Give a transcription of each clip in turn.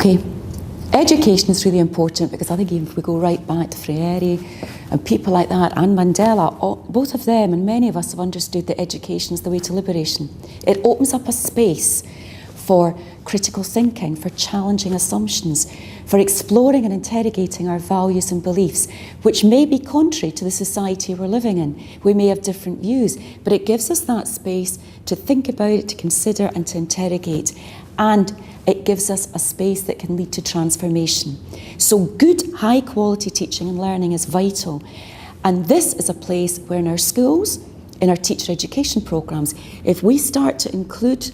Okay, education is really important because I think even if we go right back to Freire and people like that and Mandela, both of them and many of us have understood that education is the way to liberation. It opens up a space for critical thinking, for challenging assumptions, for exploring and interrogating our values and beliefs, which may be contrary to the society we're living in. We may have different views, but it gives us that space to think about it, to consider and to interrogate. And it gives us a space that can lead to transformation. So good, high quality teaching and learning is vital. And this is a place where in our schools, in our teacher education programmes, if we start to include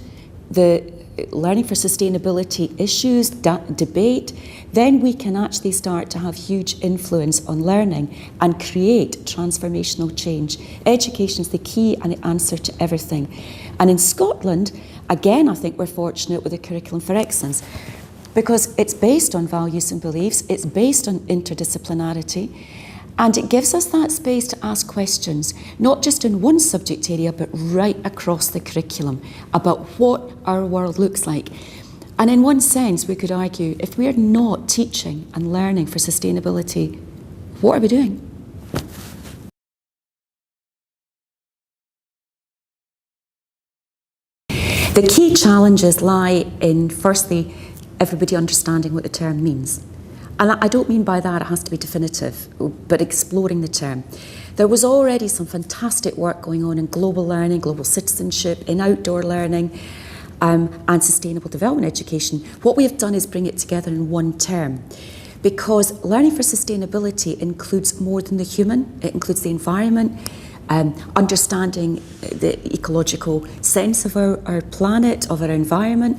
the learning for sustainability issues, debate, then we can actually start to have huge influence on learning and create transformational change. Education is the key and the answer to everything. And in Scotland, again, I think we're fortunate with the Curriculum for Excellence because it's based on values and beliefs, it's based on interdisciplinarity, and it gives us that space to ask questions, not just in one subject area, but right across the curriculum about what our world looks like. And in one sense, we could argue, if we're not teaching and learning for sustainability, what are we doing? The key challenges lie in, firstly, everybody understanding what the term means. And I don't mean by that it has to be definitive, but exploring the term. There was already some fantastic work going on in global learning, global citizenship, in outdoor learning, and sustainable development education. What we have done is bring it together in one term, because learning for sustainability includes more than the human. It includes the environment, understanding the ecological sense of our planet, of our environment,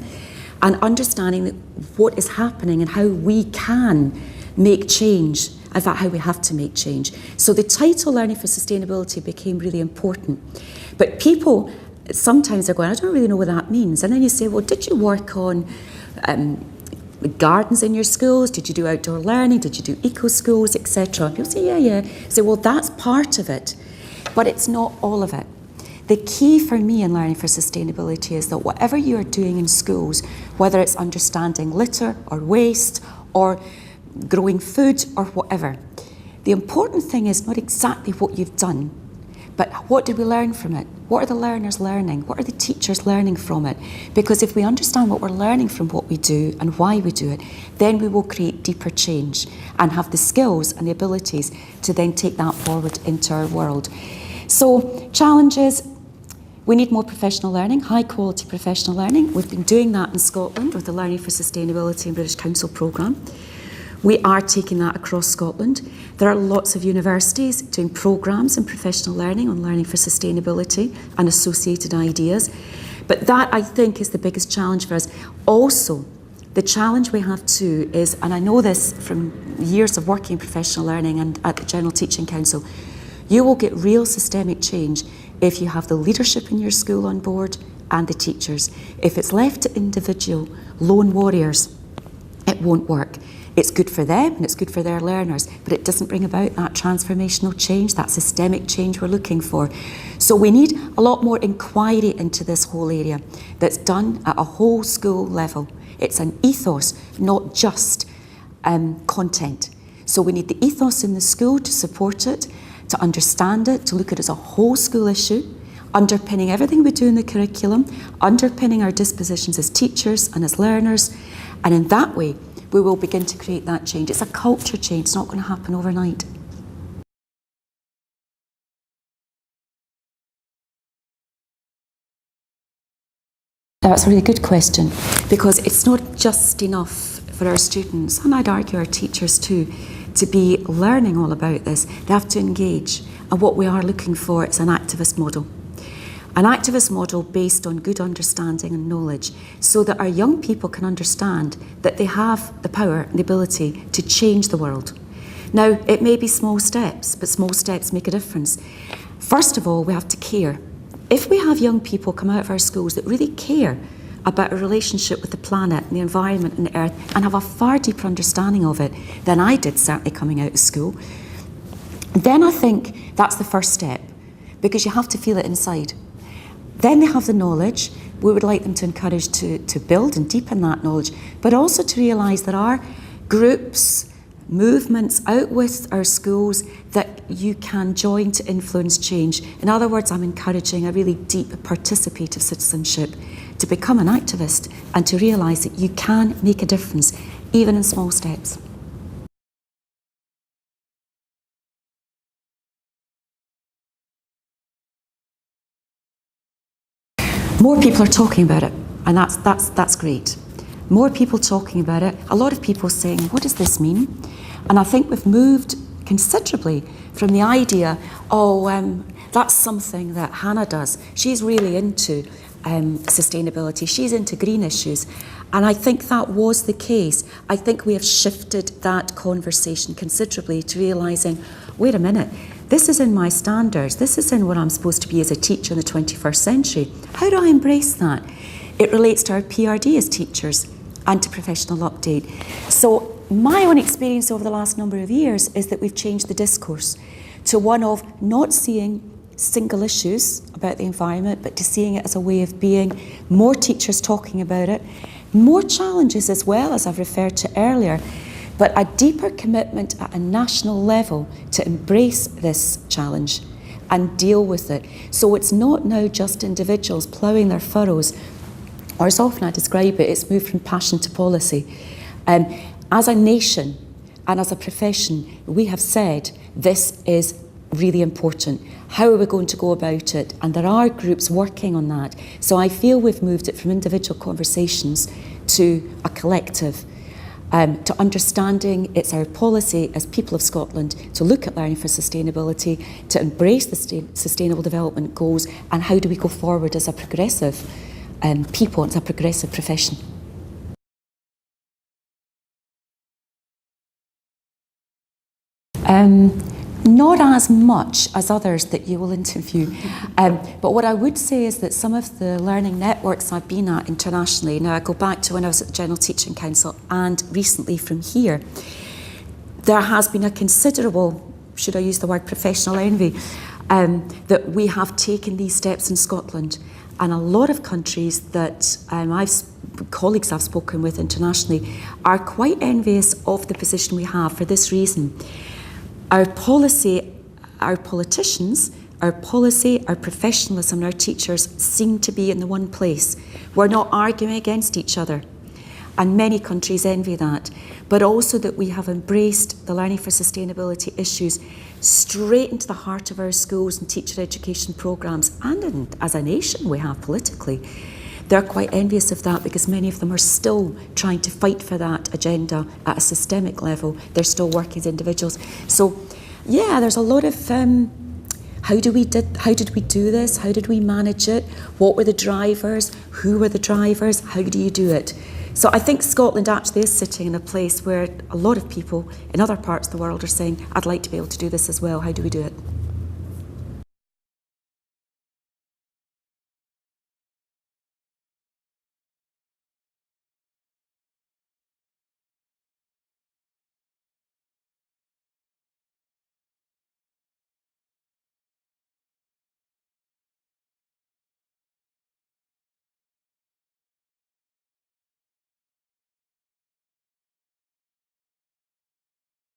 and understanding what is happening and how we can make change, in fact how we have to make change. So the title Learning for Sustainability became really important. But people sometimes are going, I don't really know what that means. And then you say, well, did you work on gardens in your schools? Did you do outdoor learning? Did you do eco schools, etc.? People say, yeah. Say, well, that's part of it, but it's not all of it. The key for me in learning for sustainability is that whatever you are doing in schools, whether it's understanding litter or waste or growing food or whatever, the important thing is not exactly what you've done, but what do we learn from it? What are the learners learning? What are the teachers learning from it? Because if we understand what we're learning from what we do and why we do it, then we will create deeper change and have the skills and the abilities to then take that forward into our world. So challenges, we need more professional learning, high quality professional learning. We've been doing that in Scotland with the Learning for Sustainability and British Council programme. We are taking that across Scotland. There are lots of universities doing programmes in professional learning on learning for sustainability and associated ideas. But that, I think, is the biggest challenge for us. Also, the challenge we have too is, and I know this from years of working in professional learning and at the General Teaching Council, you will get real systemic change if you have the leadership in your school on board and the teachers. If it's left to individual lone warriors, it won't work. It's good for them and it's good for their learners, but it doesn't bring about that transformational change, that systemic change we're looking for. So we need a lot more inquiry into this whole area that's done at a whole school level. It's an ethos, not just content. So we need the ethos in the school to support it, to understand it, to look at it as a whole school issue, underpinning everything we do in the curriculum, underpinning our dispositions as teachers and as learners, and in that way we will begin to create that change. It's a culture change, it's not going to happen overnight. That's a really good question, because it's not just enough for our students, and I'd argue our teachers too, to be learning all about this. They have to engage, and what we are looking for is an activist model. An activist model based on good understanding and knowledge, so that our young people can understand that they have the power and the ability to change the world. Now, it may be small steps, but small steps make a difference. First of all, we have to care. If we have young people come out of our schools that really care about a relationship with the planet and the environment and the earth and have a far deeper understanding of it than I did certainly coming out of school, then I think that's the first step, because you have to feel it inside. Then they have the knowledge, we would like them to encourage to build and deepen that knowledge, but also to realise there are groups, movements out with our schools that you can join to influence change. In other words, I'm encouraging a really deep participative citizenship, to become an activist and to realise that you can make a difference, even in small steps. More people are talking about it, and that's great. More people talking about it, a lot of people saying, what does this mean? And I think we've moved considerably from the idea, that's something that Hannah does. She's really into sustainability, she's into green issues. And I think that was the case. I think we have shifted that conversation considerably to realising, wait a minute, this is in my standards, this is in what I'm supposed to be as a teacher in the 21st century. How do I embrace that? It relates to our PRD as teachers and to professional update. So my own experience over the last number of years is that we've changed the discourse to one of not seeing single issues about the environment, but to seeing it as a way of being, more teachers talking about it, more challenges as well, as I've referred to earlier, but a deeper commitment at a national level to embrace this challenge and deal with it. So it's not now just individuals ploughing their furrows, or as often I describe it, it's moved from passion to policy. As a nation and as a profession, we have said this is really important. How are we going to go about it? And there are groups working on that. So I feel we've moved it from individual conversations to a collective, to understanding it's our policy as people of Scotland to look at learning for sustainability, to embrace the sustainable development goals, and how do we go forward as a progressive people, as a progressive profession. Not as much as others that you will interview, but what I would say is that some of the learning networks I've been at internationally, now I go back to when I was at the General Teaching Council and recently from here, there has been a considerable, should I use the word professional envy, that we have taken these steps in Scotland. And a lot of countries that colleagues I've spoken with internationally are quite envious of the position we have for this reason. Our policy, our politicians, our policy, our professionalism and our teachers seem to be in the one place. We're not arguing against each other. And many countries envy that. But also that we have embraced the learning for sustainability issues straight into the heart of our schools and teacher education programmes. And as a nation we have politically. They're quite envious of that because many of them are still trying to fight for that agenda at a systemic level. They're still working as individuals. So, yeah, there's a lot of how did we do this? How did we manage it? What were the drivers? Who were the drivers? How do you do it? So I think Scotland actually is sitting in a place where a lot of people in other parts of the world are saying, I'd like to be able to do this as well. How do we do it?